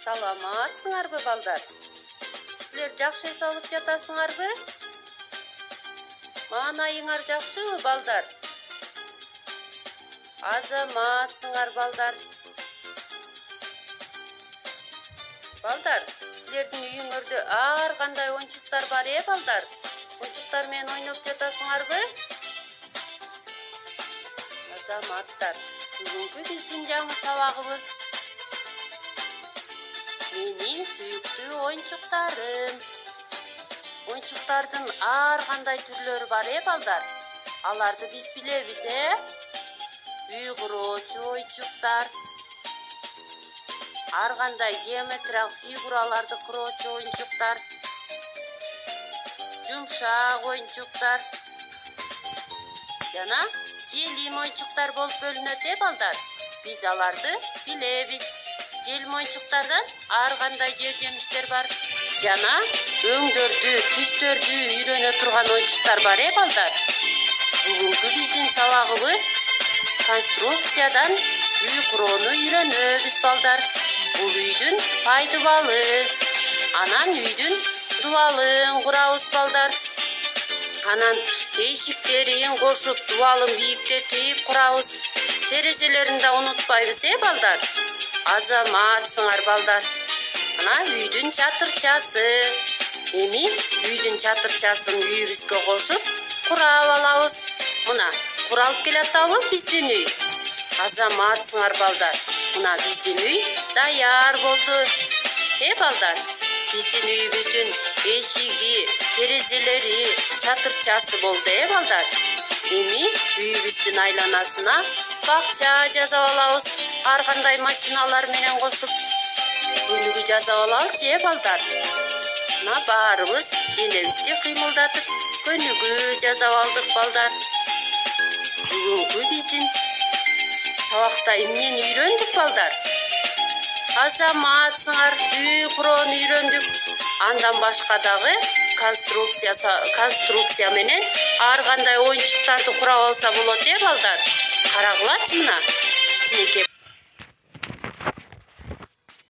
Саламатсыңарбы, балдар? Силер жакшы эс алып жатасыңарбы? Маанайыңар жакшыбы, балдар? Азаматсыңар, балдар. Балдар, силердин үйүңөрдө ар кандай оюнчуктар бар, балдар? Оюнчуктар менен ойноп жатасыңарбы? Азаматтар, бүгүнкү биздин жаңы сабагыбыз менин сүйүктүү оюнчуктарым. Оюнчуктардын ар кандай түрлөрү бар, балдар? Аларды биз билебиз, үй куроочу оюнчуктар, ар кандай геометриялык фигураларды куроочу оюнчуктар, жумшак оюнчуктар жана желим оюнчуктар болуп бөлүнөт, балдар? Биз аларды билебиз. Желим оюнчуктардан ар кандай жер жемиштер бар жана өңдөрдү, түстөрдү үйрөнө турган оюнчуктар бар, балдар? Бүгүнкү биздин сабагыбыз конструкциядан үй куроону үйрөнөбүз, балдар. Бул үйдүн пайдыбалы, анан үйдүн дубалын курабыз, балдар. Анан эшиктерин кошуп, дубалын бийиктетип курабыз. Терезелерин да унутпайбыз, балдар? Азаматсыңар, балдар. Ана үйдүн чатырчасы. Эми үйдүн чатырчасын үйүбүзгө кошуп курап алабыз. Мына куралып келатабы биздин үй? Азаматсыңар, балдар. Мына биздин үй даяр болду. Балдар, биздин үйүбүздүн эшиги, терезелери, чатырчасы болду, балдар. Эми үйүбүздүн айланасына бакча жасап алабыз. Ар кандай машиналар менен кошуп өнүгү жасап алалычы, балдар. Мына баарыбыз денебизди кыймылдатып көнүгүү жасап алдык, балдар. Бүгүнкү биздин сабакта эмнени үйрөндүк, балдар? Азаматсыңар, үй куроону үйрөндүк. Андан башка дагы конструкция менен ар кандай оюнчуктарды курап алса болот, балдар? Карагылачы, мына кичинекей